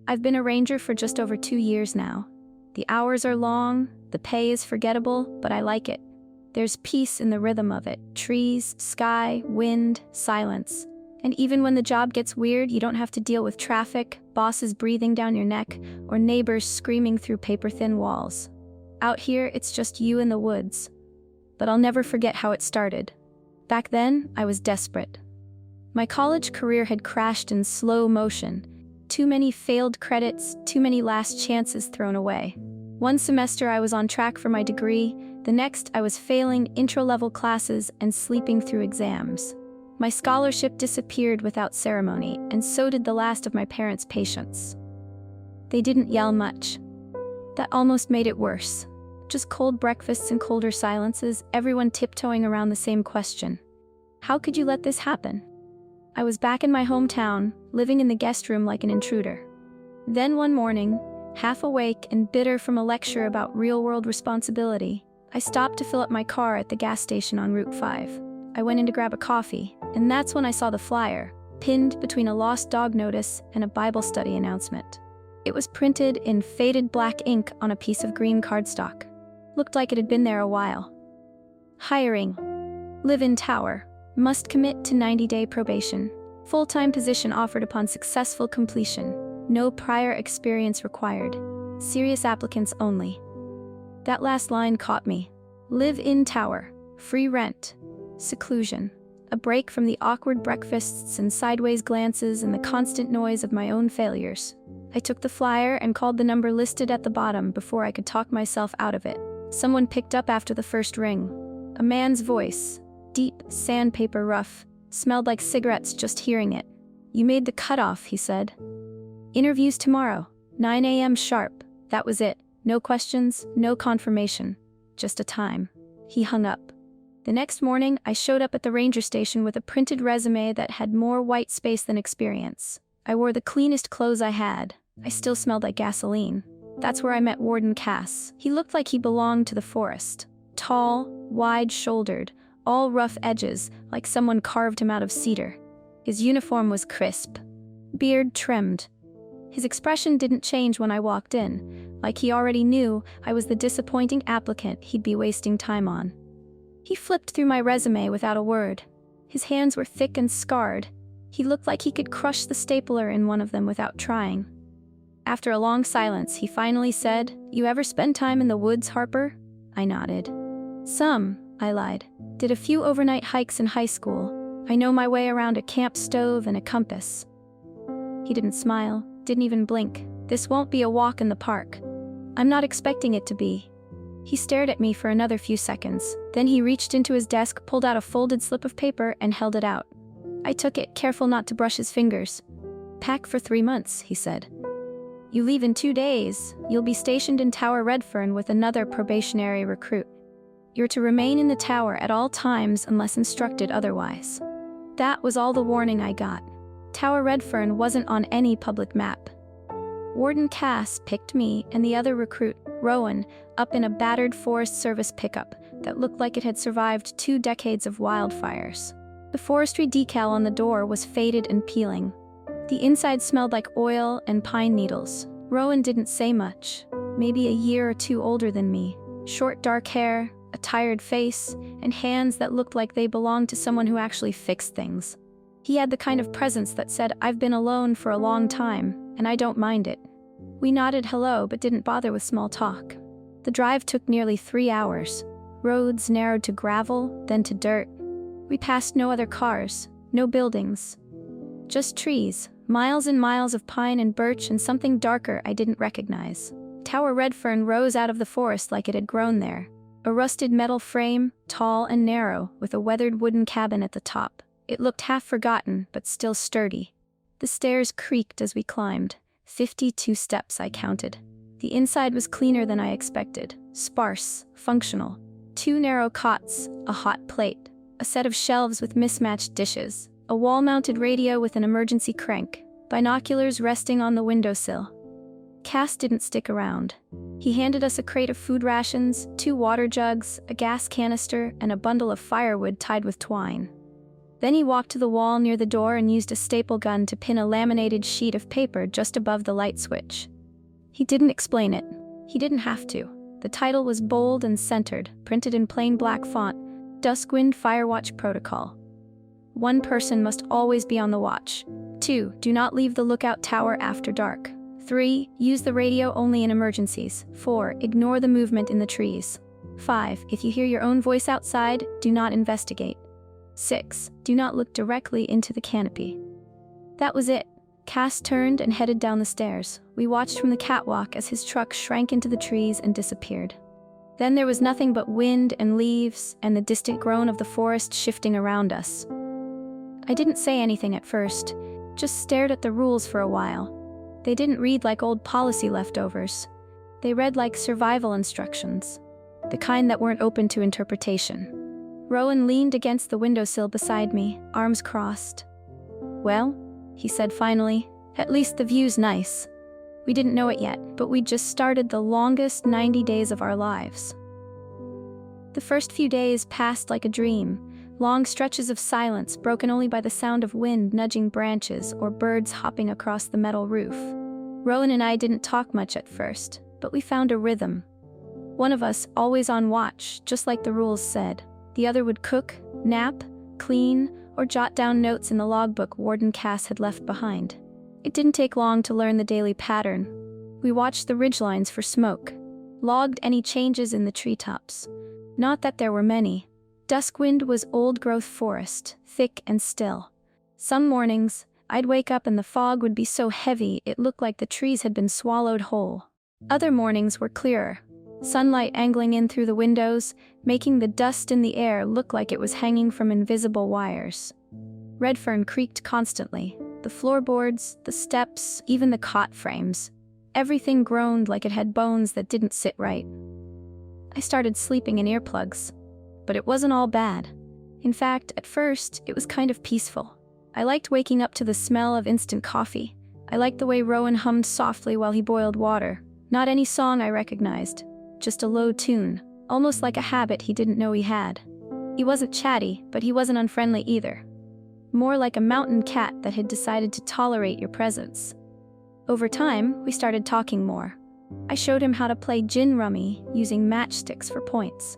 I've been a ranger for just over 2 years now. The hours are long, the pay is forgettable, but I like it. There's peace in the rhythm of it. Trees, sky, wind, silence. And even when the job gets weird, you don't have to deal with traffic, bosses breathing down your neck, or neighbors screaming through paper-thin walls. Out here, it's just you in the woods. But I'll never forget how it started. Back then, I was desperate. My college career had crashed in slow motion. Too many failed credits, too many last chances thrown away. One semester I was on track for my degree, the next I was failing intro-level classes and sleeping through exams. My scholarship disappeared without ceremony, and so did the last of my parents' patience. They didn't yell much. That almost made it worse. Just cold breakfasts and colder silences, everyone tiptoeing around the same question. How could you let this happen? I was back in my hometown, living in the guest room like an intruder. Then one morning, half awake and bitter from a lecture about real-world responsibility, I stopped to fill up my car at the gas station on Route 5. I went in to grab a coffee, and that's when I saw the flyer, pinned between a lost dog notice and a Bible study announcement. It was printed in faded black ink on a piece of green cardstock. Looked like it had been there a while. Hiring. Live-in tower. Must commit to 90-day probation. Full-time position offered upon successful completion. No prior experience required. Serious applicants only. That last line caught me. Live-in tower. Free rent. Seclusion. A break from the awkward breakfasts and sideways glances and the constant noise of my own failures. I took the flyer and called the number listed at the bottom before I could talk myself out of it. Someone picked up after the first ring. A man's voice. Deep, sandpaper rough, smelled like cigarettes just hearing it. You made the cutoff, he said. Interviews tomorrow, 9 a.m. sharp. That was it. No questions, no confirmation. Just a time. He hung up. The next morning, I showed up at the ranger station with a printed resume that had more white space than experience. I wore the cleanest clothes I had. I still smelled like gasoline. That's where I met Warden Cass. He looked like he belonged to the forest. Tall, wide-shouldered, all rough edges, like someone carved him out of cedar. His uniform was crisp, beard trimmed. His expression didn't change when I walked in, like he already knew I was the disappointing applicant he'd be wasting time on. He flipped through my resume without a word. His hands were thick and scarred. He looked like he could crush the stapler in one of them without trying. After a long silence, he finally said, "You ever spend time in the woods, Harper?" I nodded. "Some," I lied. "Did a few overnight hikes in high school. I know my way around a camp stove and a compass." He didn't smile, didn't even blink. "This won't be a walk in the park." "I'm not expecting it to be." He stared at me for another few seconds. Then he reached into his desk, pulled out a folded slip of paper, and held it out. I took it, careful not to brush his fingers. "Pack for 3 months," he said. "You leave in 2 days. You'll be stationed in Tower Redfern with another probationary recruit. You're to remain in the tower at all times unless instructed otherwise." That was all the warning I got. Tower Redfern wasn't on any public map. Warden Cass picked me and the other recruit, Rowan, up in a battered Forest Service pickup that looked like it had survived 2 decades of wildfires. The forestry decal on the door was faded and peeling. The inside smelled like oil and pine needles. Rowan didn't say much. Maybe a year or 2 older than me. Short dark hair, a tired face, and hands that looked like they belonged to someone who actually fixed things. He had the kind of presence that said, "I've been alone for a long time, and I don't mind it." We nodded hello but didn't bother with small talk. The drive took nearly 3 hours. Roads narrowed to gravel, then to dirt. We passed no other cars, no buildings. Just trees, miles and miles of pine and birch and something darker I didn't recognize. Tower Redfern rose out of the forest like it had grown there. A rusted metal frame, tall and narrow, with a weathered wooden cabin at the top. It looked half forgotten, but still sturdy. The stairs creaked as we climbed. 52 steps I counted. The inside was cleaner than I expected. Sparse, functional. 2 narrow cots, a hot plate, a set of shelves with mismatched dishes, a wall-mounted radio with an emergency crank, binoculars resting on the windowsill. Cass didn't stick around. He handed us a crate of food rations, 2 water jugs, a gas canister, and a bundle of firewood tied with twine. Then he walked to the wall near the door and used a staple gun to pin a laminated sheet of paper just above the light switch. He didn't explain it. He didn't have to. The title was bold and centered, printed in plain black font, Duskwind Firewatch Protocol. 1 person must always be on the watch. 2. Do not leave the lookout tower after dark. 3. Use the radio only in emergencies. 4. Ignore the movement in the trees. 5. If you hear your own voice outside, do not investigate. 6. Do not look directly into the canopy. That was it. Cass turned and headed down the stairs. We watched from the catwalk as his truck shrank into the trees and disappeared. Then there was nothing but wind and leaves and the distant groan of the forest shifting around us. I didn't say anything at first, just stared at the rules for a while. They didn't read like old policy leftovers. They read like survival instructions, the kind that weren't open to interpretation. Rowan leaned against the windowsill beside me, arms crossed. "Well," he said finally, "at least the view's nice." We didn't know it yet, but we'd just started the longest 90 days of our lives. The first few days passed like a dream, long stretches of silence broken only by the sound of wind nudging branches or birds hopping across the metal roof. Rowan and I didn't talk much at first, but we found a rhythm. One of us always on watch, just like the rules said. The other would cook, nap, clean, or jot down notes in the logbook Warden Cass had left behind. It didn't take long to learn the daily pattern. We watched the ridgelines for smoke, logged any changes in the treetops. Not that there were many. Duskwind was old-growth forest, thick and still. Some mornings, I'd wake up and the fog would be so heavy it looked like the trees had been swallowed whole. Other mornings were clearer, sunlight angling in through the windows, making the dust in the air look like it was hanging from invisible wires. Redfern creaked constantly. The floorboards, the steps, even the cot frames. Everything groaned like it had bones that didn't sit right. I started sleeping in earplugs. But it wasn't all bad. In fact, at first, it was kind of peaceful. I liked waking up to the smell of instant coffee. I liked the way Rowan hummed softly while he boiled water. Not any song I recognized, just a low tune, almost like a habit he didn't know he had. He wasn't chatty, but he wasn't unfriendly either. More like a mountain cat that had decided to tolerate your presence. Over time, we started talking more. I showed him how to play gin rummy using matchsticks for points.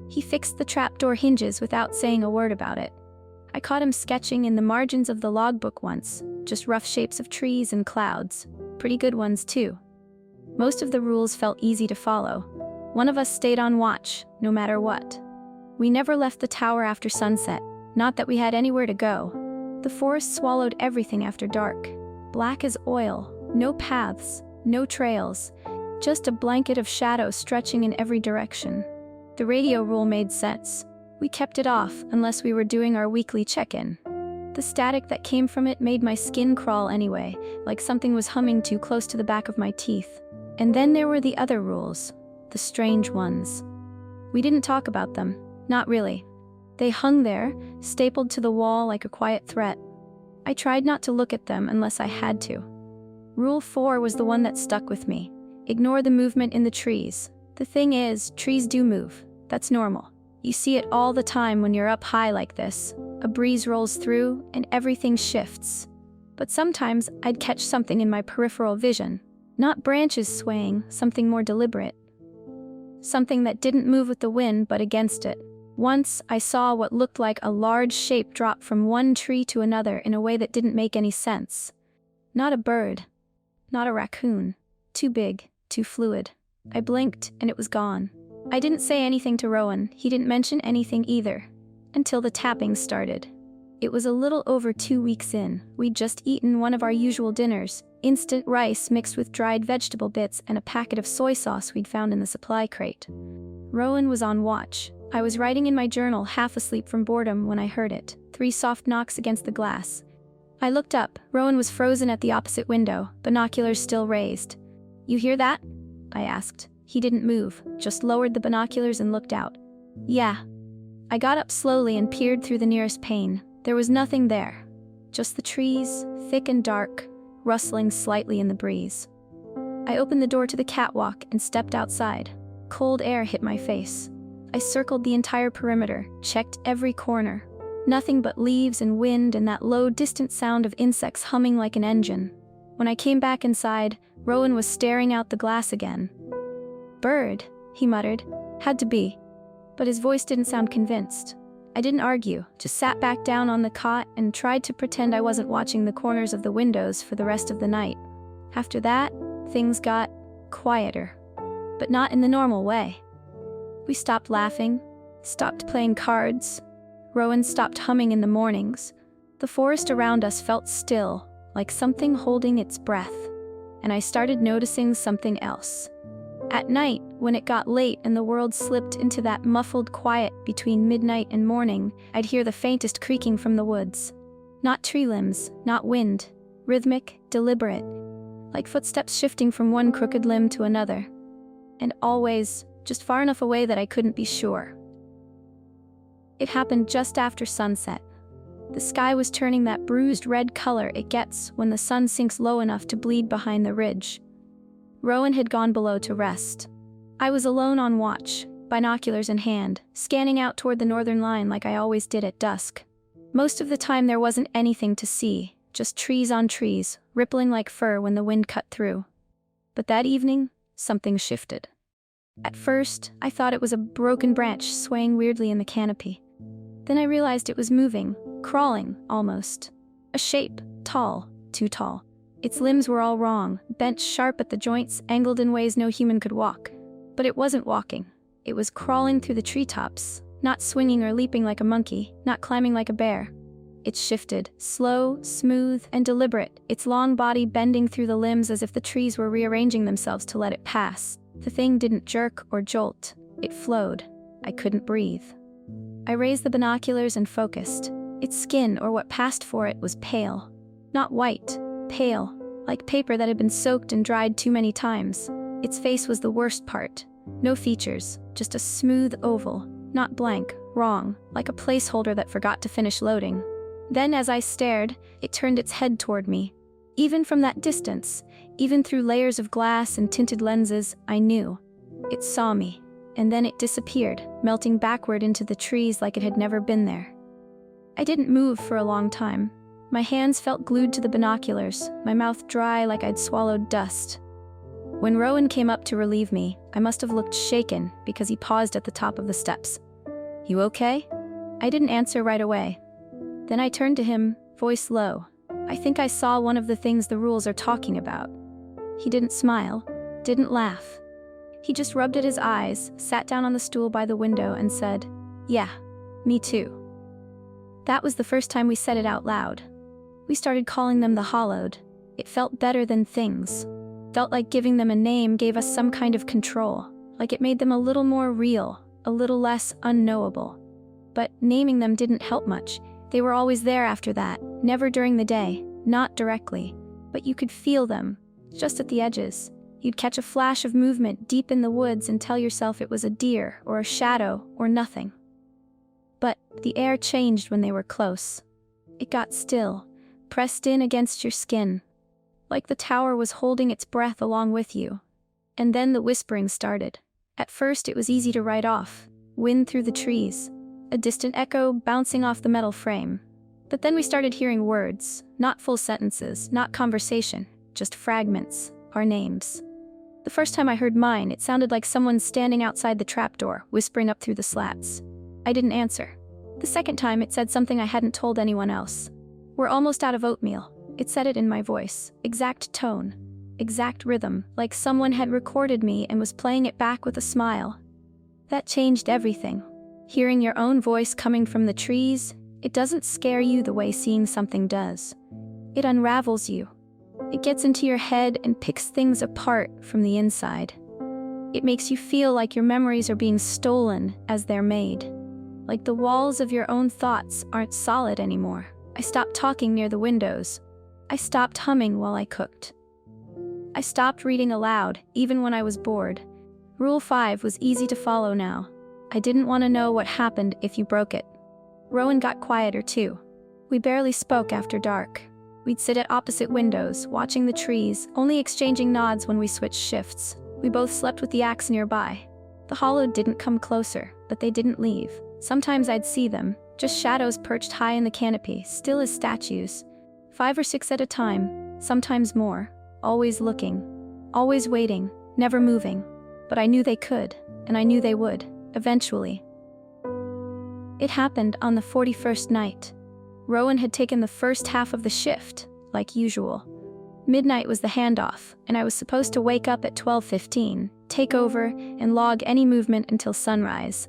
He fixed the trapdoor hinges without saying a word about it. I caught him sketching in the margins of the logbook once, just rough shapes of trees and clouds. Pretty good ones, too. Most of the rules felt easy to follow. One of us stayed on watch, no matter what. We never left the tower after sunset, not that we had anywhere to go. The forest swallowed everything after dark. Black as oil, no paths, no trails, just a blanket of shadow stretching in every direction. The radio rule made sense. We kept it off unless we were doing our weekly check-in. The static that came from it made my skin crawl anyway, like something was humming too close to the back of my teeth. And then there were the other rules, the strange ones. We didn't talk about them, not really. They hung there, stapled to the wall like a quiet threat. I tried not to look at them unless I had to. Rule 4 was the one that stuck with me. Ignore the movement in the trees. The thing is, trees do move. That's normal. You see it all the time when you're up high like this. A breeze rolls through and everything shifts. But sometimes I'd catch something in my peripheral vision. Not branches swaying, something more deliberate. Something that didn't move with the wind but against it. Once, I saw what looked like a large shape drop from one tree to another in a way that didn't make any sense. Not a bird. Not a raccoon. Too big, too fluid. I blinked, and it was gone. I didn't say anything to Rowan. He didn't mention anything either. Until the tapping started. It was a little over 2 weeks in. We'd just eaten one of our usual dinners, instant rice mixed with dried vegetable bits and a packet of soy sauce we'd found in the supply crate. Rowan was on watch. I was writing in my journal, half asleep from boredom, when I heard it. 3 soft knocks against the glass. I looked up. Rowan was frozen at the opposite window, binoculars still raised. "You hear that?" I asked. He didn't move, just lowered the binoculars and looked out. "Yeah." I got up slowly and peered through the nearest pane. There was nothing there. Just the trees, thick and dark, rustling slightly in the breeze. I opened the door to the catwalk and stepped outside. Cold air hit my face. I circled the entire perimeter, checked every corner. Nothing but leaves and wind and that low, distant sound of insects humming like an engine. When I came back inside, Rowan was staring out the glass again. "Bird," he muttered. "Had to be." But his voice didn't sound convinced. I didn't argue, just sat back down on the cot and tried to pretend I wasn't watching the corners of the windows for the rest of the night. After that, things got quieter. But not in the normal way. We stopped laughing, stopped playing cards. Rowan stopped humming in the mornings. The forest around us felt still, like something holding its breath. And I started noticing something else. At night, when it got late and the world slipped into that muffled quiet between midnight and morning, I'd hear the faintest creaking from the woods. Not tree limbs, not wind. Rhythmic, deliberate. Like footsteps shifting from one crooked limb to another. And always, just far enough away that I couldn't be sure. It happened just after sunset. The sky was turning that bruised red color it gets when the sun sinks low enough to bleed behind the ridge. Rowan had gone below to rest. I was alone on watch, binoculars in hand, scanning out toward the northern line like I always did at dusk. Most of the time there wasn't anything to see, just trees on trees, rippling like fur when the wind cut through. But that evening, something shifted. At first, I thought it was a broken branch swaying weirdly in the canopy. Then I realized it was moving, crawling, almost. A shape, tall, too tall. Its limbs were all wrong, bent sharp at the joints, angled in ways no human could walk. But it wasn't walking. It was crawling through the treetops, not swinging or leaping like a monkey, not climbing like a bear. It shifted, slow, smooth, and deliberate, its long body bending through the limbs as if the trees were rearranging themselves to let it pass. The thing didn't jerk or jolt. It flowed. I couldn't breathe. I raised the binoculars and focused. Its skin, or what passed for it, was pale. Not white, pale, like paper that had been soaked and dried too many times. Its face was the worst part. No features, just a smooth oval, not blank, wrong, like a placeholder that forgot to finish loading. Then as I stared, it turned its head toward me. Even from that distance, even through layers of glass and tinted lenses, I knew. It saw me, and then it disappeared, melting backward into the trees like it had never been there. I didn't move for a long time. My hands felt glued to the binoculars, my mouth dry like I'd swallowed dust. When Rowan came up to relieve me, I must have looked shaken because he paused at the top of the steps. "You okay?" I didn't answer right away. Then I turned to him, voice low. "I think I saw one of the things the rules are talking about." He didn't smile, didn't laugh. He just rubbed at his eyes, sat down on the stool by the window and said, "Yeah, me too." That was the first time we said it out loud. We started calling them the Hollowed. It felt better than things. Felt like giving them a name gave us some kind of control, like it made them a little more real, a little less unknowable. But naming them didn't help much. They were always there after that, never during the day, not directly. But you could feel them, just at the edges. You'd catch a flash of movement deep in the woods and tell yourself it was a deer, or a shadow, or nothing. But the air changed when they were close. It got still, pressed in against your skin, like the tower was holding its breath along with you. And then the whispering started. At first it was easy to write off, wind through the trees, a distant echo bouncing off the metal frame. But then we started hearing words, not full sentences, not conversation, just fragments, our names. The first time I heard mine, it sounded like someone standing outside the trapdoor, whispering up through the slats. I didn't answer. The second time it said something I hadn't told anyone else. "We're almost out of oatmeal." It said it in my voice, exact tone, exact rhythm, like someone had recorded me and was playing it back with a smile. That changed everything. Hearing your own voice coming from the trees, it doesn't scare you the way seeing something does. It unravels you. It gets into your head and picks things apart from the inside. It makes you feel like your memories are being stolen as they're made. Like the walls of your own thoughts aren't solid anymore. I stopped talking near the windows. I stopped humming while I cooked. I stopped reading aloud, even when I was bored. Rule 5 was easy to follow now. I didn't want to know what happened if you broke it. Rowan got quieter too. We barely spoke after dark. We'd sit at opposite windows, watching the trees, only exchanging nods when we switched shifts. We both slept with the axe nearby. The Hollowed didn't come closer, but they didn't leave. Sometimes I'd see them, Just shadows perched high in the canopy, still as statues. 5 or 6 at a time, sometimes more. Always looking. Always waiting, never moving. But I knew they could, and I knew they would, eventually. It happened on the 41st night. Rowan had taken the first half of the shift, like usual. Midnight was the handoff, and I was supposed to wake up at 12:15, take over, and log any movement until sunrise.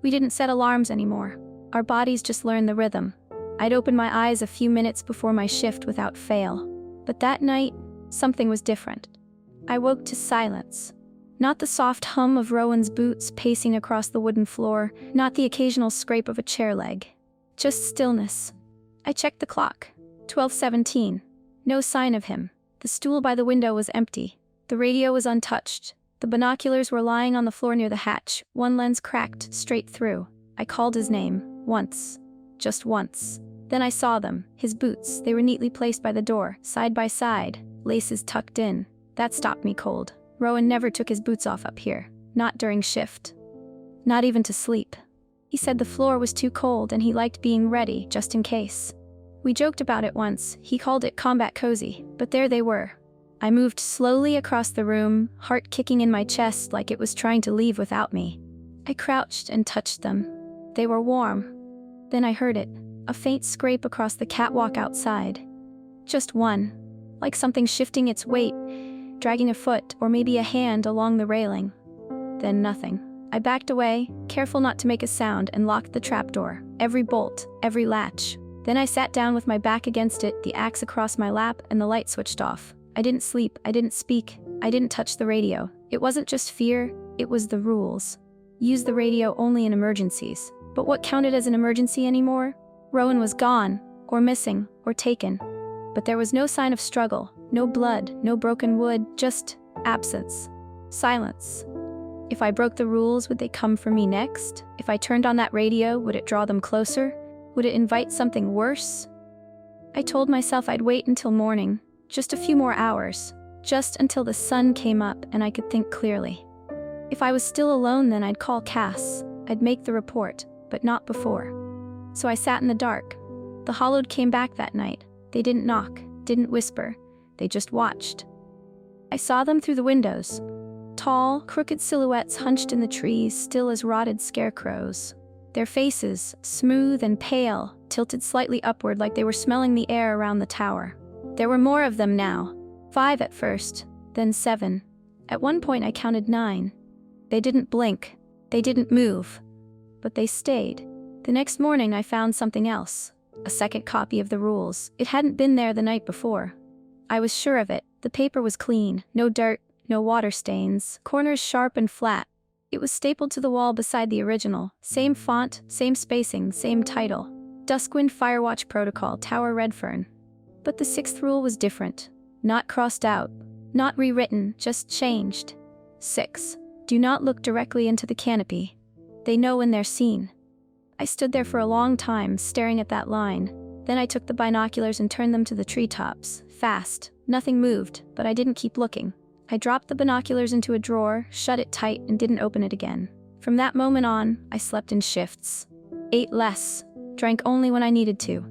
We didn't set alarms anymore. Our bodies just learned the rhythm. I'd open my eyes a few minutes before my shift without fail. But that night, something was different. I woke to silence. Not the soft hum of Rowan's boots pacing across the wooden floor, not the occasional scrape of a chair leg. Just stillness. I checked the clock. 12:17. No sign of him. The stool by the window was empty. The radio was untouched. The binoculars were lying on the floor near the hatch, one lens cracked straight through. I called his name, once. Just once. Then I saw them, his boots. They were neatly placed by the door, side by side, laces tucked in. That stopped me cold. Rowan never took his boots off up here. Not during shift. Not even to sleep. He said the floor was too cold and he liked being ready, just in case. We joked about it once. He called it combat cozy, but there they were. I moved slowly across the room, heart kicking in my chest like it was trying to leave without me. I crouched and touched them. They were warm. Then I heard it, a faint scrape across the catwalk outside. Just one, like something shifting its weight, dragging a foot or maybe a hand along the railing. Then nothing. I backed away, careful not to make a sound, and locked the trapdoor, every bolt, every latch. Then I sat down with my back against it, the axe across my lap, and the light switched off. I didn't sleep, I didn't speak, I didn't touch the radio. It wasn't just fear, it was the rules. Use the radio only in emergencies. But what counted as an emergency anymore? Rowan was gone, or missing, or taken. But there was no sign of struggle, no blood, no broken wood, just absence. Silence. If I broke the rules, would they come for me next? If I turned on that radio, would it draw them closer? Would it invite something worse? I told myself I'd wait until morning, just a few more hours, just until the sun came up and I could think clearly. If I was still alone, then I'd call Cass. I'd make the report, but not before. So I sat in the dark. The Hollowed came back that night. They didn't knock, didn't whisper. They just watched. I saw them through the windows. Tall, crooked silhouettes hunched in the trees, still as rotted scarecrows. Their faces, smooth and pale, tilted slightly upward like they were smelling the air around the tower. There were more of them now. 5 at first, then 7. At one point I counted 9. They didn't blink. They didn't move. But they stayed. The next morning I found something else. A second copy of the rules. It hadn't been there the night before. I was sure of it. The paper was clean. No dirt, no water stains. Corners sharp and flat. It was stapled to the wall beside the original. Same font, same spacing, same title. Duskwind Firewatch Protocol, Tower Redfern. But the 6th rule was different. Not crossed out. Not rewritten, just changed. 6. Do not look directly into the canopy. They know when they're seen. I stood there for a long time, staring at that line. Then I took the binoculars and turned them to the treetops. Fast. Nothing moved, but I didn't keep looking. I dropped the binoculars into a drawer, shut it tight, and didn't open it again. From that moment on, I slept in shifts. Ate less. Drank only when I needed to.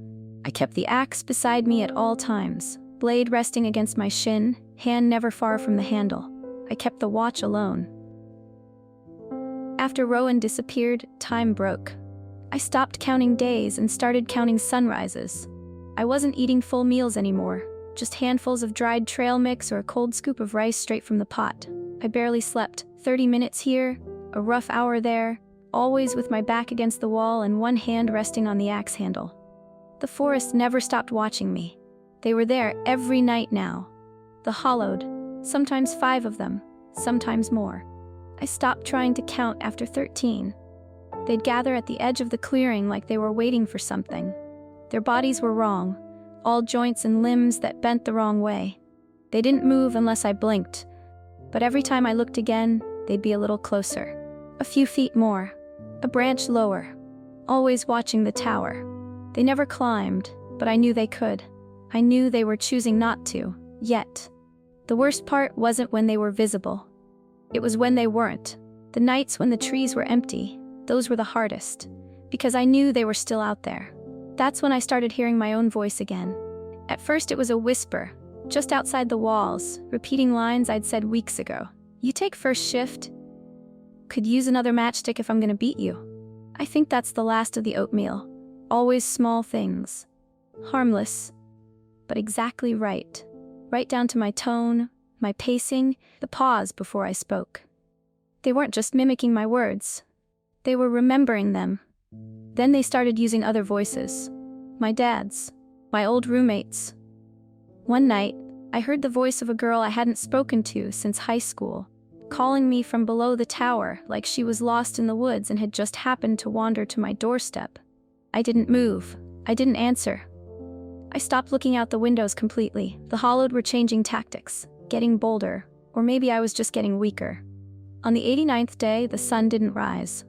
I kept the axe beside me at all times, blade resting against my shin, hand never far from the handle. I kept the watch alone. After Rowan disappeared, time broke. I stopped counting days and started counting sunrises. I wasn't eating full meals anymore. Just handfuls of dried trail mix or a cold scoop of rice straight from the pot. I barely slept. 30 minutes here, a rough hour there, always with my back against the wall and one hand resting on the axe handle. The forest never stopped watching me. They were there every night now. The Hollowed, sometimes 5 of them, sometimes more. I stopped trying to count after 13. They'd gather at the edge of the clearing like they were waiting for something. Their bodies were wrong. All joints and limbs that bent the wrong way. They didn't move unless I blinked, but every time I looked again, they'd be a little closer. A few feet more, a branch lower, always watching the tower. They never climbed, but I knew they could. I knew they were choosing not to, yet. The worst part wasn't when they were visible. It was when they weren't. The nights when the trees were empty, those were the hardest. because I knew they were still out there. That's when I started hearing my own voice again. At first it was a whisper, just outside the walls, repeating lines I'd said weeks ago. You take first shift? Could use another matchstick if I'm gonna beat you. I think that's the last of the oatmeal. Always small things. Harmless, but exactly right. Right down to my tone, my pacing, the pause before I spoke. They weren't just mimicking my words. They were remembering them. Then they started using other voices. My dad's. My old roommates. One night, I heard the voice of a girl I hadn't spoken to since high school, calling me from below the tower like she was lost in the woods and had just happened to wander to my doorstep. I didn't move. I didn't answer. I stopped looking out the windows completely. The hollowed were changing tactics, getting bolder, or maybe I was just getting weaker. On the 89th day, the sun didn't rise.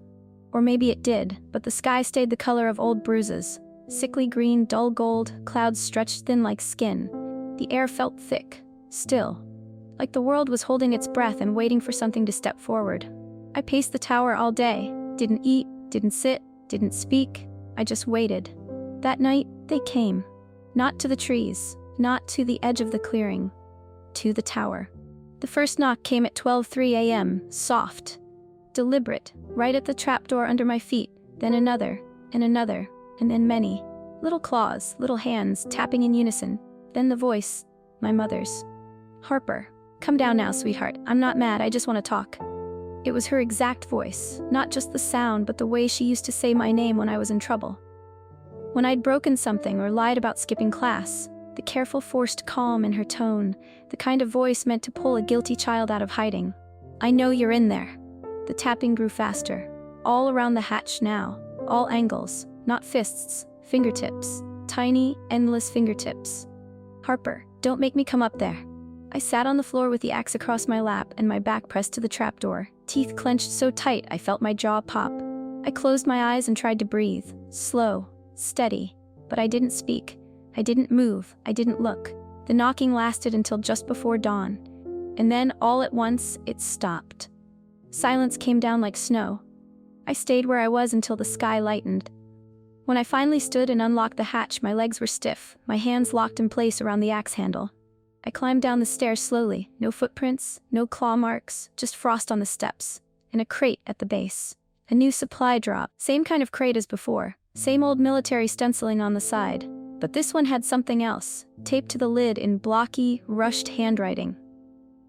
Or maybe it did, but the sky stayed the color of old bruises. Sickly green, dull gold, clouds stretched thin like skin. The air felt thick, still, like the world was holding its breath and waiting for something to step forward. I paced the tower all day, didn't eat, didn't sit, didn't speak. I just waited. That night, they came. Not to the trees, not to the edge of the clearing, to the tower. The first knock came at 12:03 a.m., soft, deliberate, right at the trapdoor under my feet, then another, and then many. Little claws, little hands, tapping in unison. Then the voice, my mother's. Harper, come down now, sweetheart. I'm not mad, I just want to talk. It was her exact voice, not just the sound, but the way she used to say my name when I was in trouble. When I'd broken something or lied about skipping class, the careful, forced calm in her tone, the kind of voice meant to pull a guilty child out of hiding. I know you're in there. The tapping grew faster. All around the hatch now, all angles, not fists, fingertips, tiny, endless fingertips. Harper, don't make me come up there. I sat on the floor with the axe across my lap and my back pressed to the trapdoor, teeth clenched so tight I felt my jaw pop. I closed my eyes and tried to breathe, slow, steady, but I didn't speak. I didn't move. I didn't look. The knocking lasted until just before dawn, and then all at once it stopped. Silence came down like snow. I stayed where I was until the sky lightened. When I finally stood and unlocked the hatch, my legs were stiff, my hands locked in place around the axe handle. I climbed down the stairs slowly, no footprints, no claw marks, just frost on the steps, and a crate at the base. A new supply drop, same kind of crate as before, same old military stenciling on the side, but this one had something else, taped to the lid in blocky, rushed handwriting.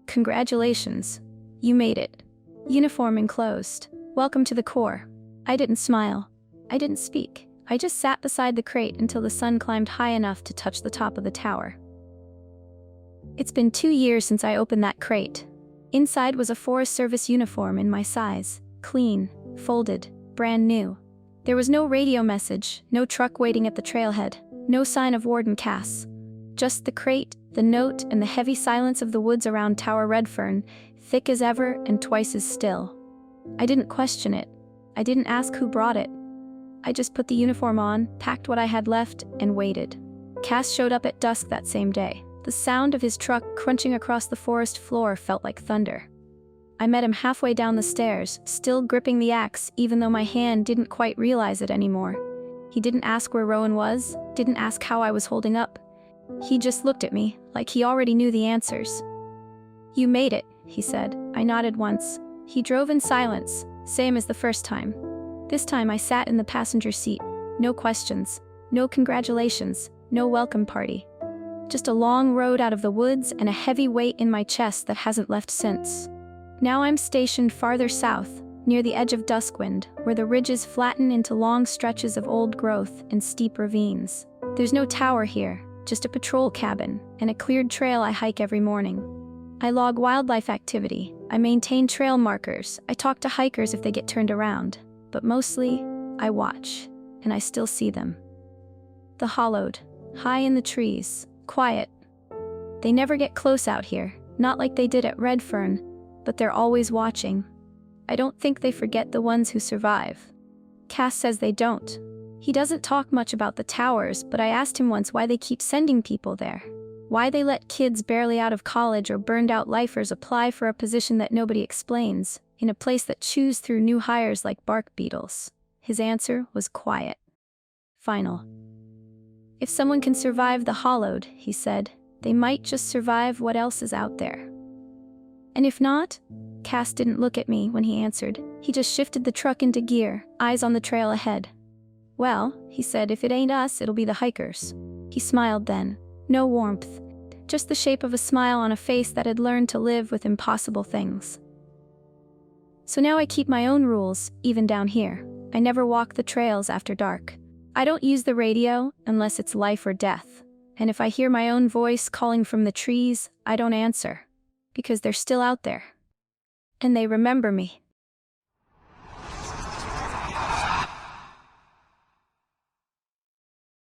Congratulations. You made it. Uniform enclosed. Welcome to the Corps. I didn't smile. I didn't speak. I just sat beside the crate until the sun climbed high enough to touch the top of the tower. It's been 2 years since I opened that crate. Inside was a Forest Service uniform in my size, clean, folded, brand new. There was no radio message, no truck waiting at the trailhead, no sign of Warden Cass. Just the crate, the note, and the heavy silence of the woods around Tower Redfern, thick as ever and twice as still. I didn't question it. I didn't ask who brought it. I just put the uniform on, packed what I had left, and waited. Cass showed up at dusk that same day. The sound of his truck crunching across the forest floor felt like thunder. I met him halfway down the stairs, still gripping the axe, even though my hand didn't quite realize it anymore. He didn't ask where Rowan was, didn't ask how I was holding up. He just looked at me, like he already knew the answers. You made it, he said. I nodded once. He drove in silence, same as the first time. This time I sat in the passenger seat. No questions, no congratulations, no welcome party. Just a long road out of the woods and a heavy weight in my chest that hasn't left since. Now I'm stationed farther south, near the edge of Duskwind, where the ridges flatten into long stretches of old growth and steep ravines. There's no tower here, just a patrol cabin, and a cleared trail I hike every morning. I log wildlife activity, I maintain trail markers, I talk to hikers if they get turned around, but mostly, I watch, and I still see them. The hollowed, high in the trees, quiet. They never get close out here, not like they did at Redfern, but they're always watching. I don't think they forget the ones who survive. Cass says they don't. He doesn't talk much about the towers, but I asked him once why they keep sending people there. Why they let kids barely out of college or burned-out lifers apply for a position that nobody explains, in a place that chews through new hires like bark beetles. His answer was quiet. Final. If someone can survive the hollowed, he said, they might just survive what else is out there. And if not? Cass didn't look at me when he answered. He just shifted the truck into gear, eyes on the trail ahead. Well, he said, if it ain't us, it'll be the hikers. He smiled then. No warmth. Just the shape of a smile on a face that had learned to live with impossible things. So now I keep my own rules, even down here. I never walk the trails after dark. I don't use the radio unless it's life or death. And if I hear my own voice calling from the trees, I don't answer. Because they're still out there. And they remember me.